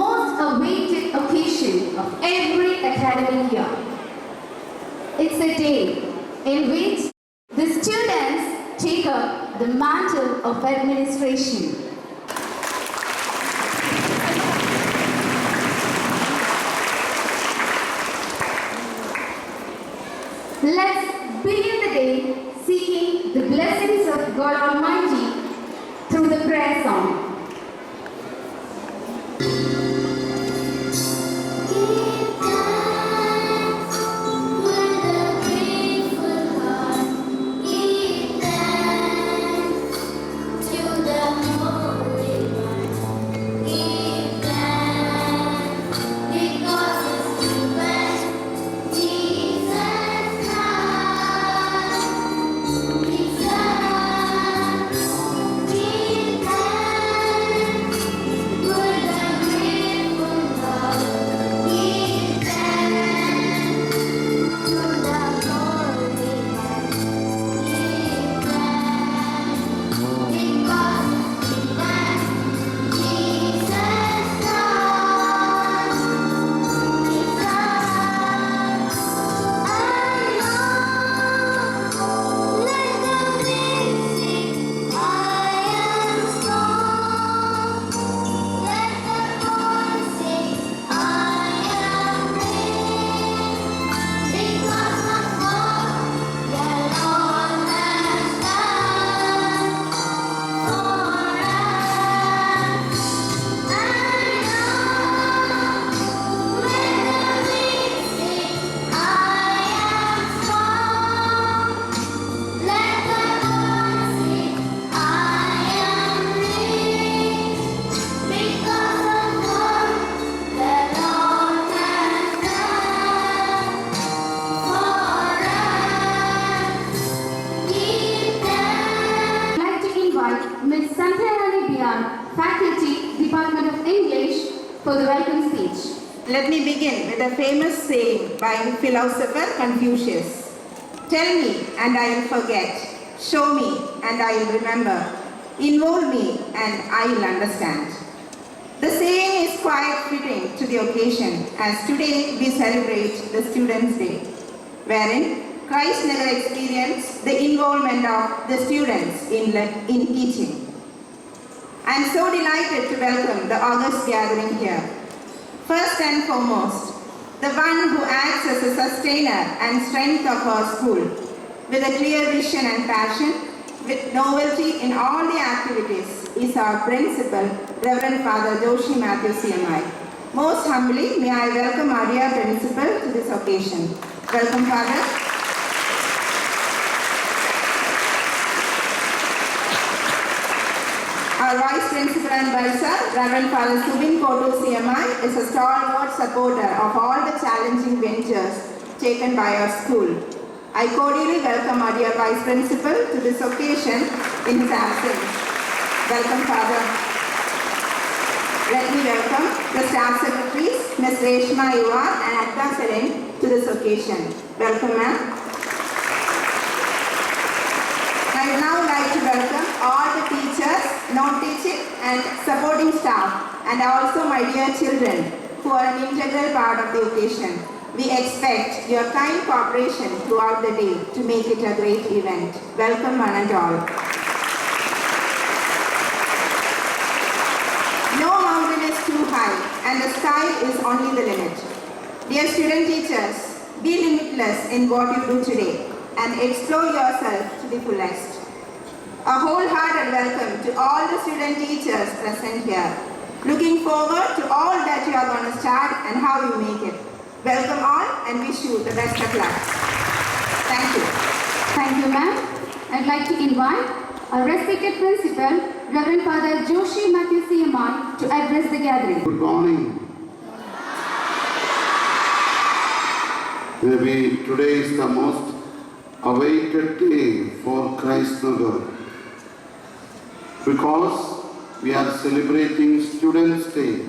most awaited occasion of every academic year. It's a day in which the students take up the mantle of administration. Let's begin the day seeking the blessings of God Almighty through the prayer song. Faculty, Department of English, for the welcome speech. Let me begin with a famous saying by philosopher Confucius. Tell me and I will forget. Show me and I will remember. Involve me and I will understand. The saying is quite fitting to the occasion as today we celebrate the Students' Day, wherein Christ Nagar experienced the involvement of the students in teaching. I am so delighted to welcome the august gathering here. First and foremost, the one who acts as a sustainer and strength of our school, with a clear vision and passion, with novelty in all the activities, is our principal, Reverend Father Joshi Matthew CMI. Most humbly, may I welcome our dear principal to this occasion. Welcome, Father. Our Vice Principal and Bursar, Reverend Father Subin Kotu CMI, is a stalwart supporter of all the challenging ventures taken by our school. I cordially welcome our dear Vice Principal to this occasion in his absence. Welcome, Father. Let me welcome the Staff Secretaries, Ms. Reshma Yuvar and Akta Seren, to this occasion. Welcome, ma'am. I would now like to welcome all the teachers, non-teaching and supporting staff, and also my dear children who are an integral part of the occasion. We expect your kind cooperation throughout the day to make it a great event. Welcome one and all. No mountain is too high and the sky is only the limit. Dear student teachers, be limitless in what you do today and explore yourself to the fullest. A wholehearted welcome to all the student teachers present here. Looking forward to all that you are going to start and how you make it. Welcome all and wish you the best of luck. Thank you. Thank you, ma'am. I'd like to invite our respected principal, Reverend Father Joshi Matthew CMI, to address the gathering. Good morning. Maybe today is the most awaited day for Christ Nagar, because we are celebrating Students' Day.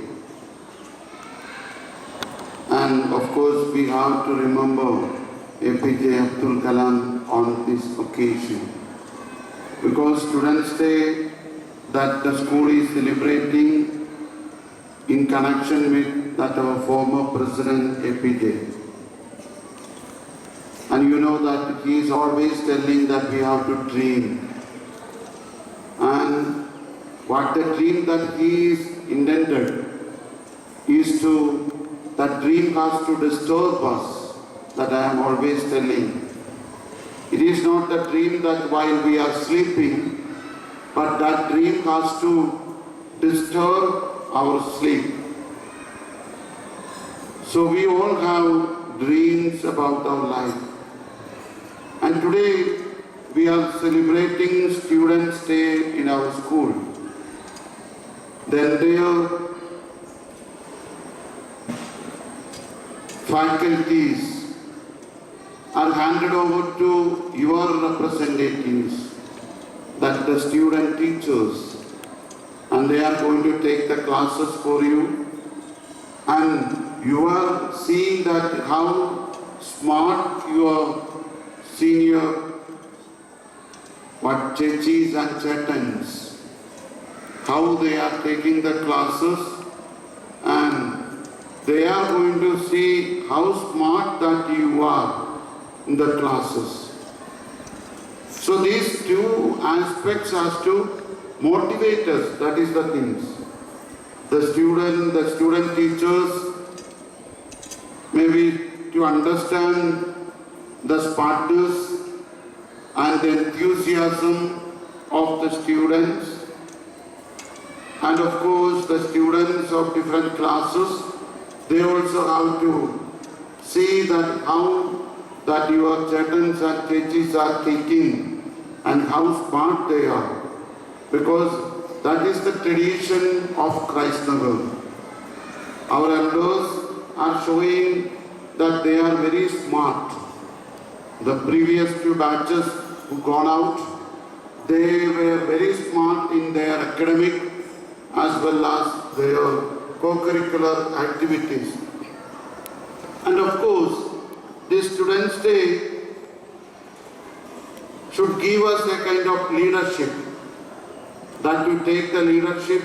And of course we have to remember APJ Abdul Kalam on this occasion. Because Students' Day that the school is celebrating in connection with that our former President APJ. And you know that he is always telling that we have to dream. And what the dream that he is intended is that dream has to disturb us, that I am always telling. It is not the dream that while we are sleeping, but that dream has to disturb our sleep. So we all have dreams about our life. And today we are celebrating Students' Day in our school. The entire faculties are handed over to your representatives, that the student teachers, and they are going to take the classes for you. And you are seeing that how smart your senior chechis and chetans, how they are taking the classes, and they are going to see how smart that you are in the classes. So these two aspects has to motivate us, that is the things. The student teachers, maybe to understand the smartness and the enthusiasm of the students, and of course the students of different classes, they also have to see that how that your chetans and chechis are thinking and how smart they are, because that is the tradition of Christ Nagar. Our elders are showing that they are very smart. The previous two batches who gone out, they were very smart in their academic as well as their co-curricular activities. And of course, this Students' Day should give us a kind of leadership, that to take the leadership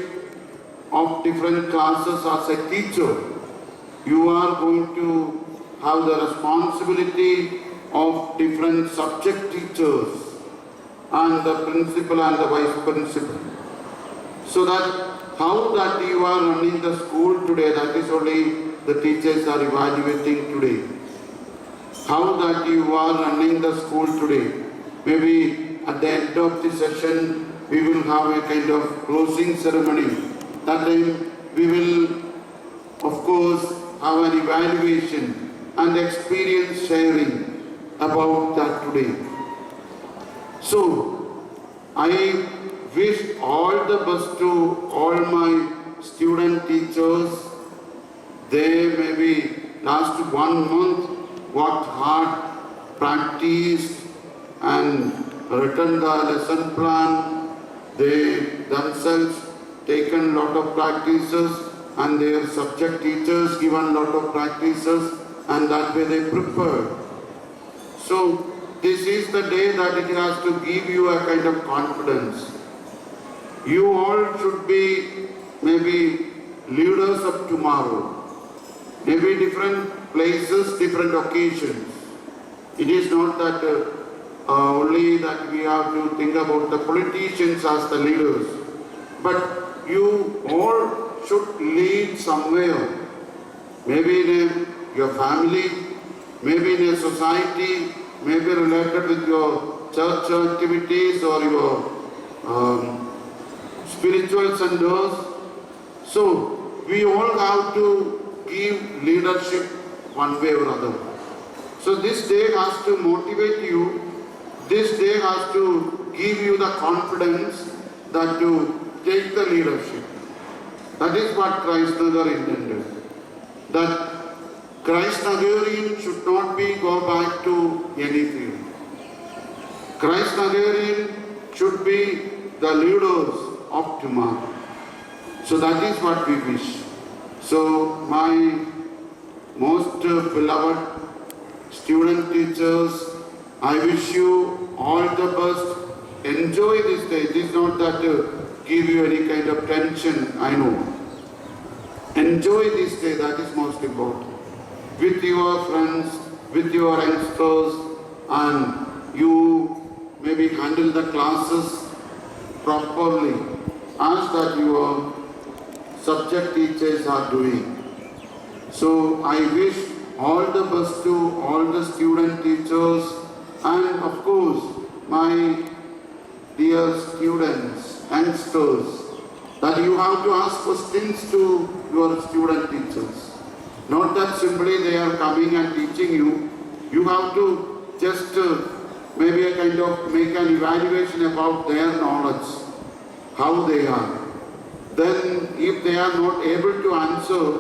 of different classes as a teacher. You are going to have the responsibility of different subject teachers and the principal and the vice principal. So that how that you are running the school today, that is only the teachers are evaluating today. How that you are running the school today. Maybe at the end of the session, we will have a kind of closing ceremony. That time we will, of course, have an evaluation and experience sharing about that today. So, I wish all the best to all my student teachers. They maybe last 1 month worked hard, practiced and written the lesson plan. They themselves taken lot of practices and their subject teachers given lot of practices, and that way they prepared. So this is the day that it has to give you a kind of confidence. You all should be maybe leaders of tomorrow. Maybe different places, different occasions. It is not that only that we have to think about the politicians as the leaders, but you all should lead somewhere. Maybe in your family, maybe in a society, maybe related with your church activities or your spiritual centers. So we all have to give leadership one way or other. So this day has to motivate you. This day has to give you the confidence that to take the leadership. That is what Christ Nagar intended. That Christ Nagarian should not be go back to any field. Christ Nagarian should be the leaders of tomorrow. So that is what we wish. So my most beloved student teachers, I wish you all the best. Enjoy this day. It is not that to give you any kind of tension, I know. Enjoy this day, that is most important. With your friends, with your youngsters, and you maybe handle the classes properly as that your subject teachers are doing. So I wish all the best to all the student teachers and of course my dear students, youngsters, that you have to ask questions to your student teachers. Not that simply they are coming and teaching you. You have to just maybe a kind of make an evaluation about their knowledge, how they are. Then if they are not able to answer,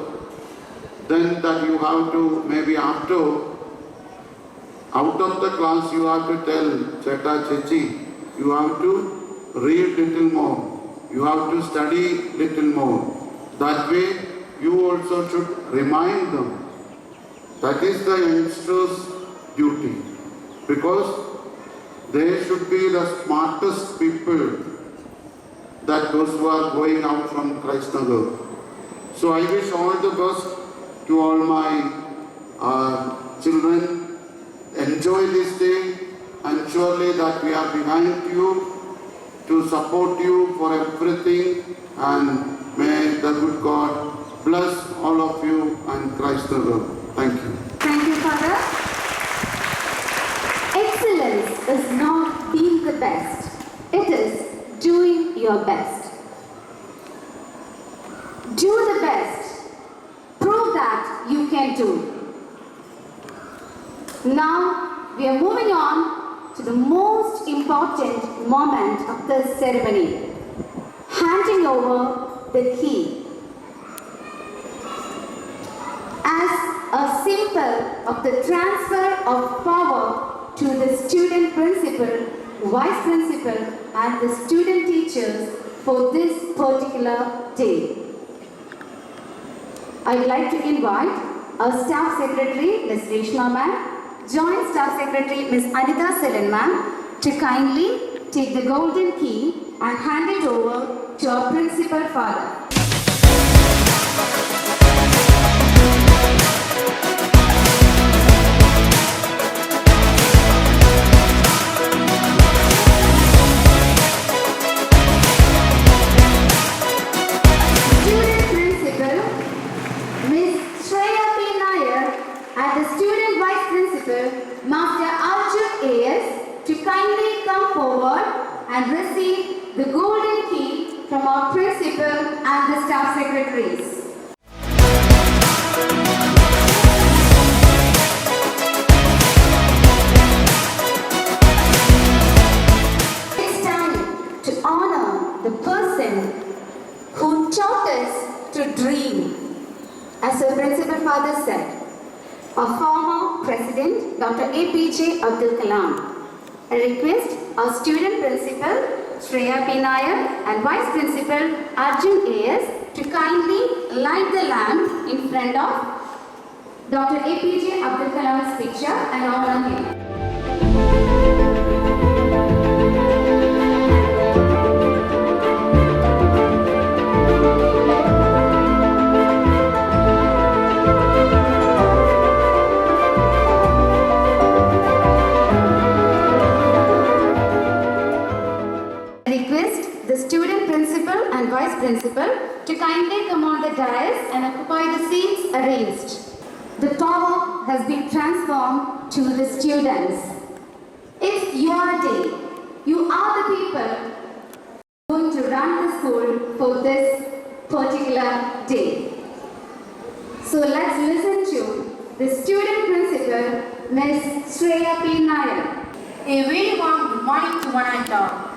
then that you have to maybe after, out of the class you have to tell Cheta Chechi, you have to read little more. You have to study little more. That way, you also should remind them. That is the youngsters' duty. Because they should be the smartest people that those who are going out from Christ Nagar. So I wish all the best to all my children. Enjoy this day and surely that we are behind you to support you for everything, and may the good God bless all of you and Christ the Lord. Thank you. Thank you, Father. Excellence is not being the best. It is doing your best. Do the best. Prove that you can do. Now, we are moving on to the most important moment of this ceremony, handing over the key. As a symbol of the transfer of power to the student principal, vice principal and the student teachers for this particular day. I'd like to invite our Staff Secretary, Ms. Reshma Ma'am, Joint Staff Secretary Ms. Anita Selen Ma'am, to kindly take the golden key and hand it over to our Principal Father. Student Principal Ms. Shreya P. Nair and the Student Vice Principal Master Arjun A.S. to kindly come forward and receive the golden key from our Principal and the Staff Secretaries. It's time to honor the person who taught us to dream. As our Principal Father said, our former President, Dr. APJ Abdul Kalam. I request our Student Principal, Shreya P. Nair, and Vice Principal, Arjun A.S. to kindly light the lamp in front of Dr. APJ Abdul Kalam's picture and honor him. And Vice Principal to kindly come on the dais and occupy the seats arranged. The power has been transformed to the students. It's your day. You are the people going to run the school for this particular day. So let's listen to the Student Principal, Ms. Shreya P. Nair. A very warm good morning to one and all.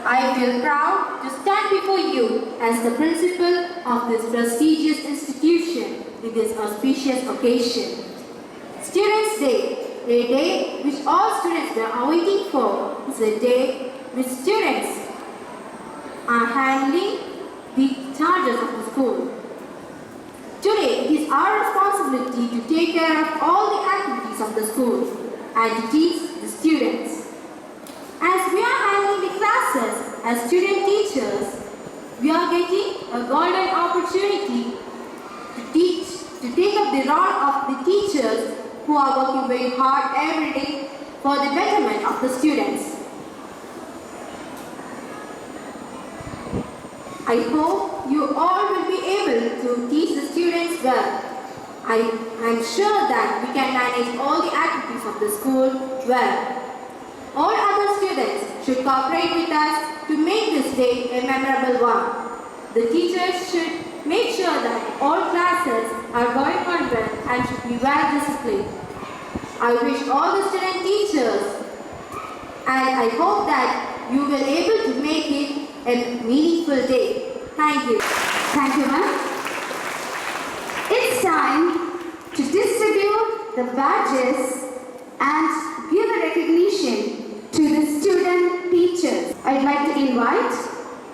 I feel proud to stand before you as the principal of this prestigious institution with this auspicious occasion. Students' Day, a day which all students were waiting for, is a day which students are handling the charges of the school. Today, it is our responsibility to take care of all the activities of the school and to teach the students. As we are handling the classes as student teachers, we are getting a golden opportunity teach, to take up the role of the teachers who are working very hard every day for the betterment of the students. I hope you all will be able to teach the students well. I am sure that we can manage all the activities of the school well. All other students should cooperate with us to make this day a memorable one. The teachers should make sure that all classes are going on well and should be well disciplined. I wish all the student teachers, and I hope that you will be able to make it a meaningful day. Thank you. Thank you, ma'am. It's time to distribute the badges and give a recognition to the student teachers. I'd like to invite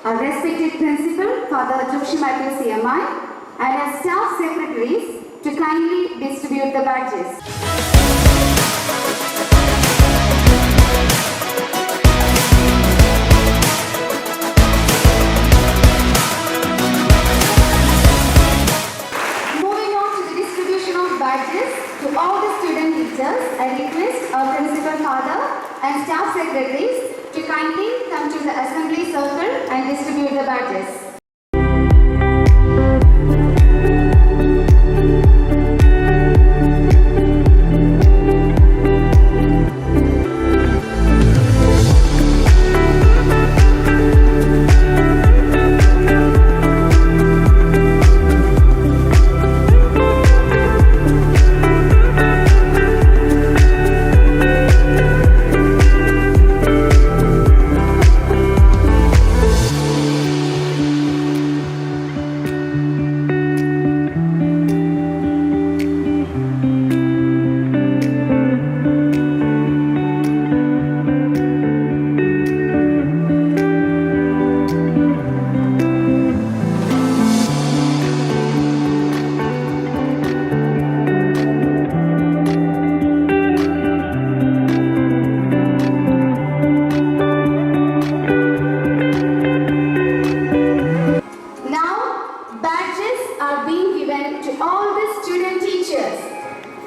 our respected principal, Father Joshi Michael CMI, and our staff secretaries to kindly distribute the badges. Moving on to the distribution of badges to all the student teachers, I request our principal father and staff secretaries to kindly come to the assembly circle and distribute the badges.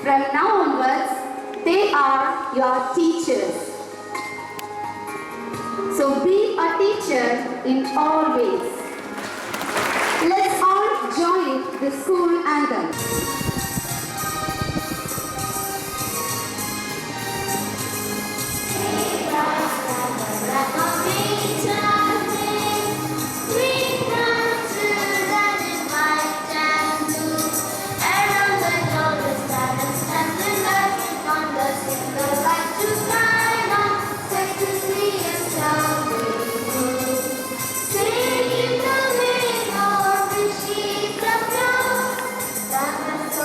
From now onwards, they are your teachers. So be a teacher in all ways. Let's all join the school anthem. So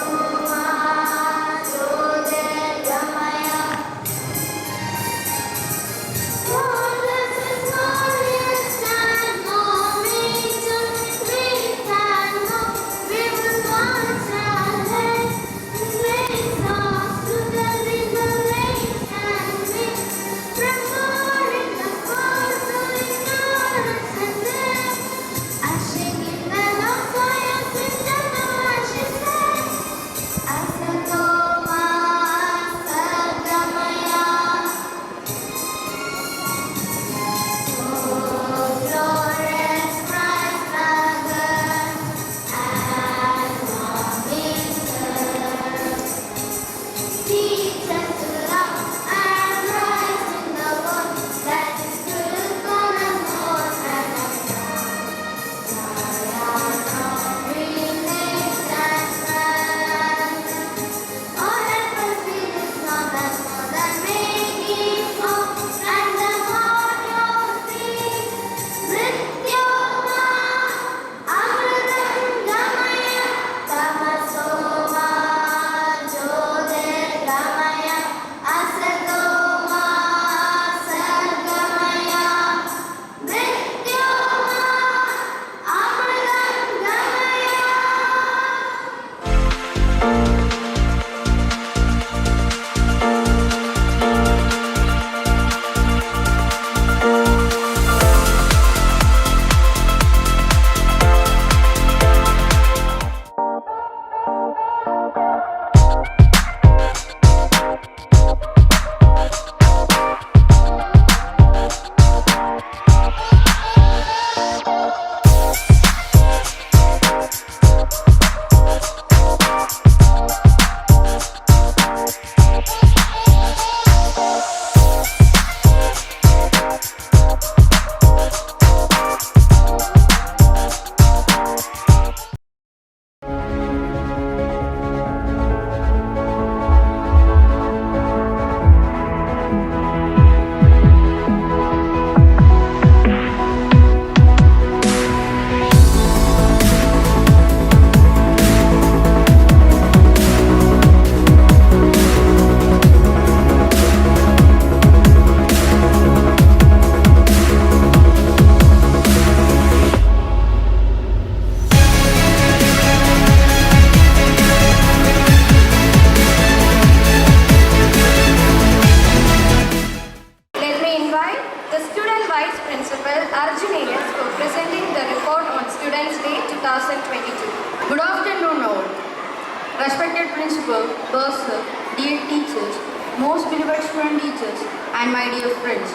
principal, bursar, dear teachers, most beloved student teachers, and my dear friends.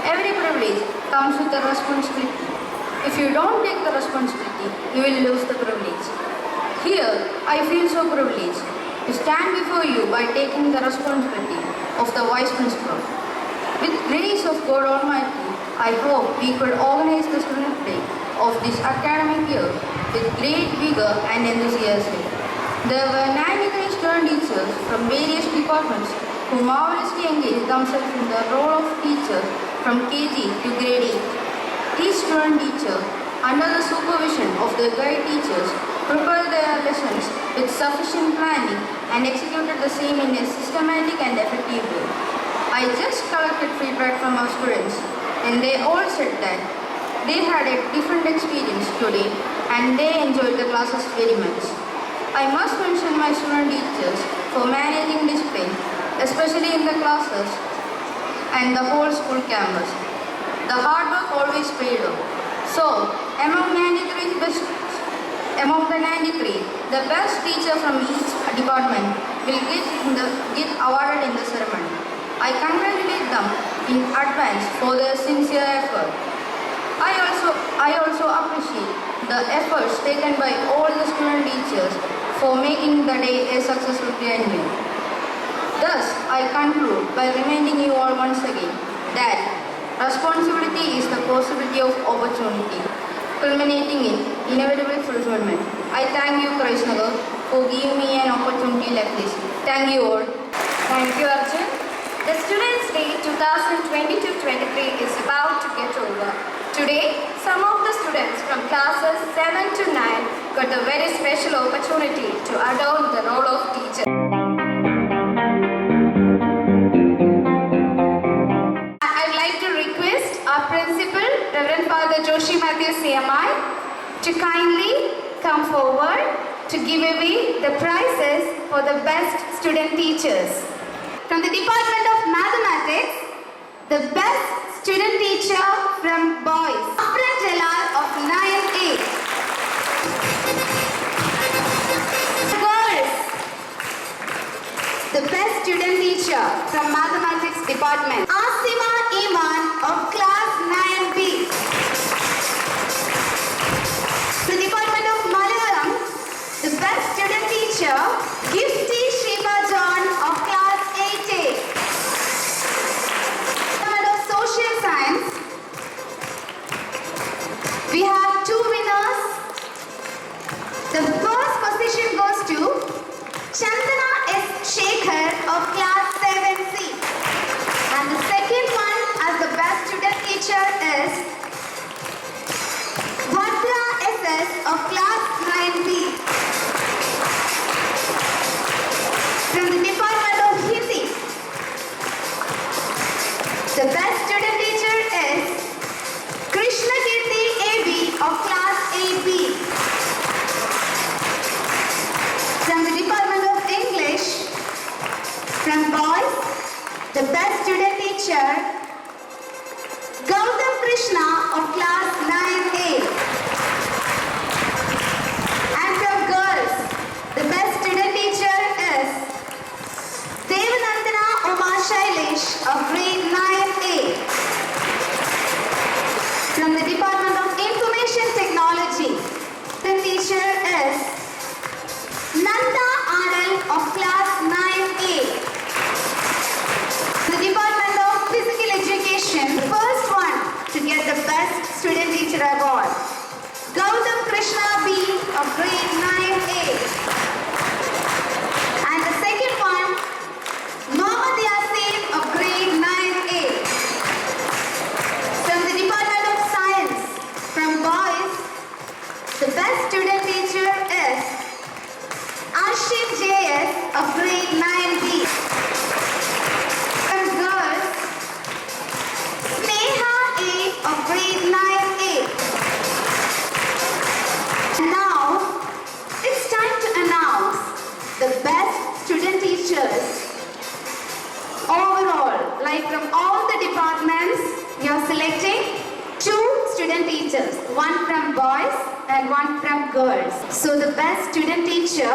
Every privilege comes with a responsibility. If you don't take the responsibility, you will lose the privilege. Here, I feel so privileged to stand before you by taking the responsibility of the Vice Principal. With grace of God Almighty, I hope we could organize the student day of this academic year with great vigor and enthusiasm. There were 93 student teachers from various departments who marvelously engaged themselves in the role of teachers from KG to grade 8. Each student teacher, under the supervision of their guide teachers, prepared their lessons with sufficient planning and executed the same in a systematic and effective way. I just collected feedback from our students, and they all said that they had a different experience today and they enjoyed the classes very much. I must mention my student teachers for managing discipline, especially in the classes and the whole school campus. The hard work always paid off. So, among the 93, the best teacher from each department will get awarded in the ceremony. I congratulate them in advance for their sincere effort. I also appreciate the efforts taken by all the student teachers for making the day a successful venue. Thus, I conclude by reminding you all once again that responsibility is the possibility of opportunity, culminating in inevitable fulfillment. I thank you, Nagar, for giving me an opportunity like this. Thank you all. Thank you, Arjun. The Students' Day 2022-23 is about to get over. Today, some of the students from classes 7 to 9 got a very special opportunity to adorn the role of teacher. I'd like to request our principal, Reverend Father Joshi Matthew CMI, to kindly come forward to give away the prizes for the best student teachers. From the Department of Mathematics, the best student teacher from boys, Afran Jalal of 9A. Girls, the best student teacher from Mathematics Department, Asima Iman of class 9B. The Department of Malayalam, the best student teacher, Gifty Shiva John of class 8A. Department of Social Science, we have two winners. The first position goes to Chandana S. Shekhar of class 7C. And the second one as the best student teacher is Bhadra SS of class 9B. From the Department of Hindi, the best student teacher is Krishna Kirti AB of class 8B. From the Department of English, from boys, the best student teacher Gautam Krishna of class 9A. And from girls, the best student teacher is Devanandana Uma Shailesh of grade 9A. From the Department of Information Technology, the teacher is Nanda RL of class 9A. The Department of Physical Education, the first one to get the best student teacher award, Gautam Krishna B of grade 9A. And the second one, Mohammad Yasin of grade 9A. From the Department of Science, from boys, the best student teacher is Ashim JS of grade 9B. From girls, Sneha A of grade 9A. Now, it's time to announce the best student teachers. Overall, like from all the departments, you're selecting 2 student teachers, one from boys and one from girls. So the best student teacher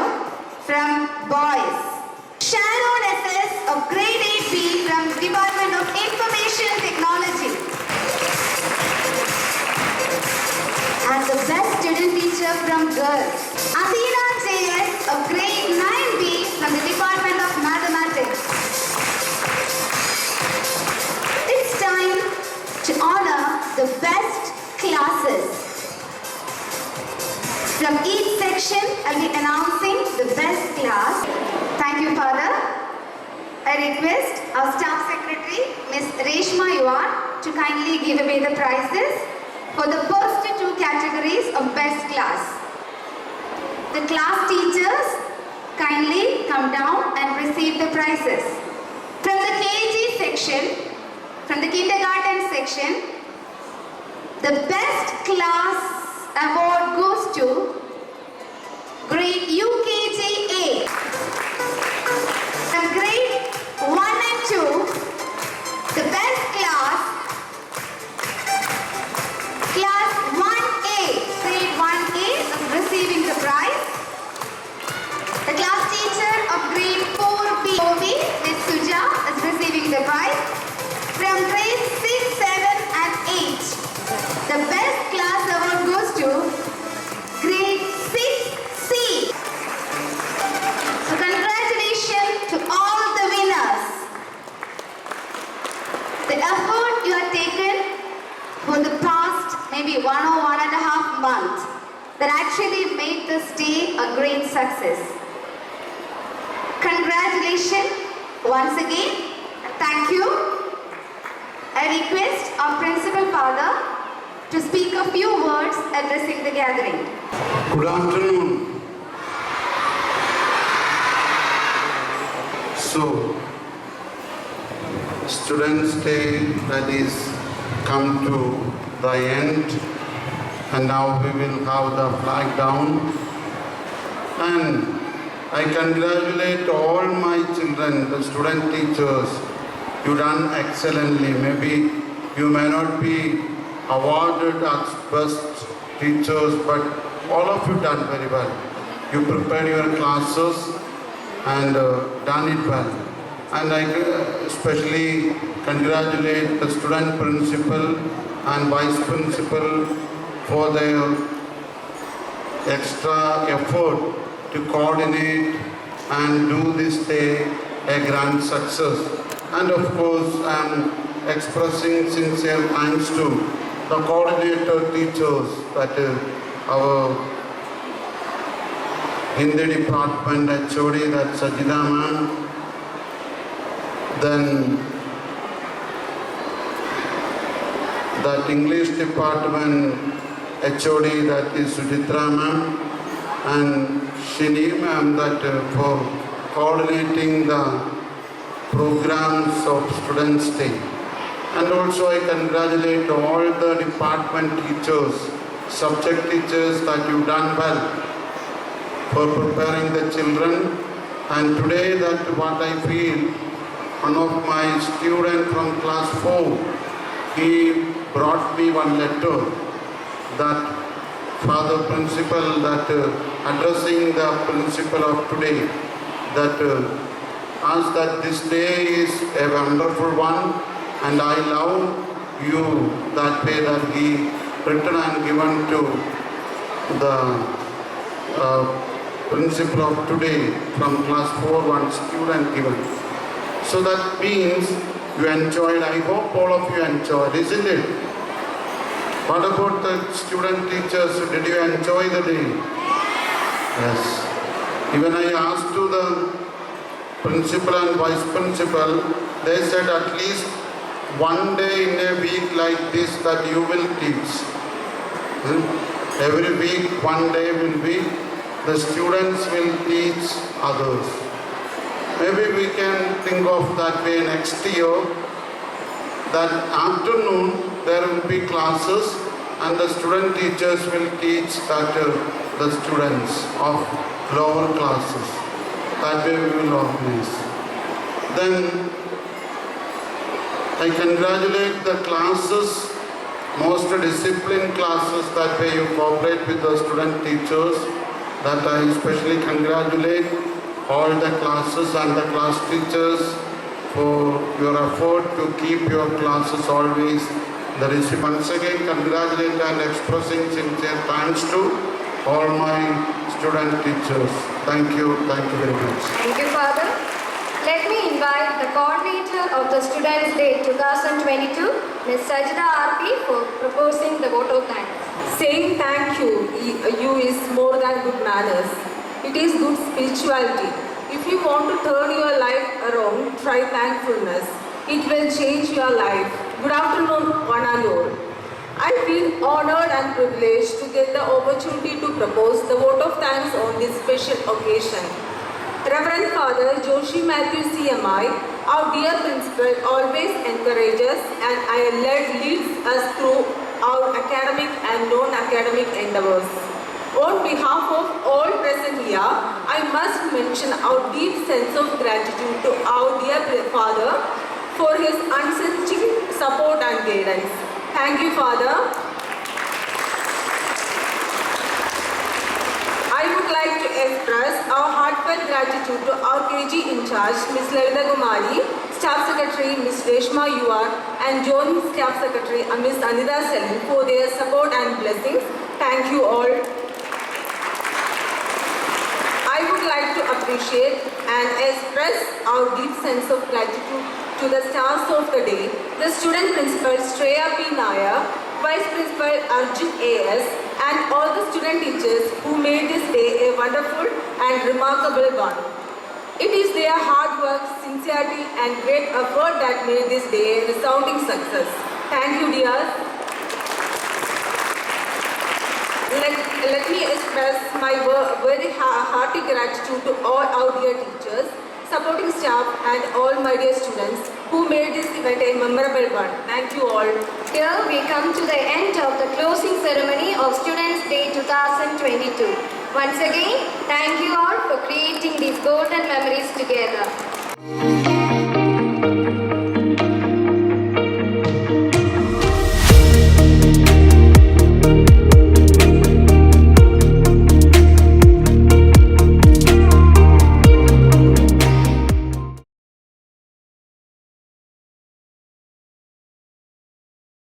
from boys. Sharon SS of grade 8B from Department of Information Technology. And the best student teacher from girls, Athena JS of grade 9B from the Department of Mathematics. It's time to honor the best classes. From each section, I'll be announcing the best class. Thank you, Father. I request our Staff Secretary, Ms. Reshma Yuan, to kindly give away the prizes for the first two categories of best class. The class teachers, kindly come down and receive the prizes. From the KG section, from the kindergarten section, the best class award goes to grade UKG A. From grade 1 and 2, the best class 1A, grade 1A is receiving the prize. The class teacher of grade 4B, Ms. Suja, is receiving the prize. From grade 6, 7 and 8, the best class award goes to grade 6C. So congratulations to all the winners. The effort you have taken for the past maybe 1 or 1.5 months that actually made this day a great success. Congratulations once again. Thank you. I request our principal father to speak a few words addressing the gathering. Good afternoon. So, Students' Day that is come to the end, and now we will have the flag down. And I congratulate all my children, the student teachers. You done excellently. Maybe you may not be awarded as best teachers, but all of you done very well. You prepared your classes and done it well. And I especially congratulate the student principal and vice principal for their extra effort to coordinate and do this day a grand success. And of course, I am expressing sincere thanks to the coordinator teachers, that is our Hindi department HOD, that's Sajida ma'am. Then that English department HOD, that is Sudhitra ma'am, and Shini ma'am, that for coordinating the programs of Students' Day. And also I congratulate all the department teachers, subject teachers, that you've done well for preparing the children. And today that what I feel, one of my students from class 4, he brought me one letter that Father Principal, that addressing the principal of today, that asked that this day is a wonderful one, and I love you, that way that he written and given to the principal of today from class 4, one student given. So that means you enjoyed. I hope all of you enjoyed, isn't it? What about the student teachers? Did you enjoy the day? Yes. Even I asked to the principal and vice principal, they said at least one day in a week like this that you will teach. Every week, one day will be, the students will teach others. Maybe we can think of that way next year, that afternoon there will be classes and the student teachers will teach that the students of lower classes. That way we will organize. Then I congratulate the classes, most disciplined classes, that way you cooperate with the student teachers, that I especially congratulate. all the classes and the class teachers for your effort to keep your classes always. There is once again congratulate and expressing sincere thanks to all my student teachers. Thank you very much. Thank you, Father. Let me invite the coordinator of the Students' Day 2022, Ms. Sajida RP, for proposing the vote of thanks. Saying thank you is more than good manners. It is good spirituality. If you want to turn your life around, try thankfulness. It will change your life. Good afternoon, Maranalloor. I feel honored and privileged to get the opportunity to propose the vote of thanks on this special occasion. Reverend Father Joshi Matthew CMI, our dear principal, always encourages and leads us through our academic and non-academic endeavors. On behalf of all present here, I must mention our deep sense of gratitude to our dear Father for his unceasing support and guidance. Thank you, Father. I would like to express our heartfelt gratitude to our KG in charge, Ms. Lalita Gumari, Staff Secretary Ms. Reshma Yuar, and Joint Staff Secretary Ms. Anida Selim for their support and blessings. Thank you all. I would like to appreciate and express our deep sense of gratitude to the stars of the day, the student principal Shreya P. Nair, Vice Principal Arjun A.S., and all the student teachers who made this day a wonderful and remarkable one. It is their hard work, sincerity, and great effort that made this day a resounding success. Thank you, dears. Let me express my very hearty gratitude to all our dear teachers, supporting staff, and all my dear students who made this event a memorable one. Thank you all. Here we come to the end of the closing ceremony of Students' Day 2022. Once again, thank you all for creating these golden memories together.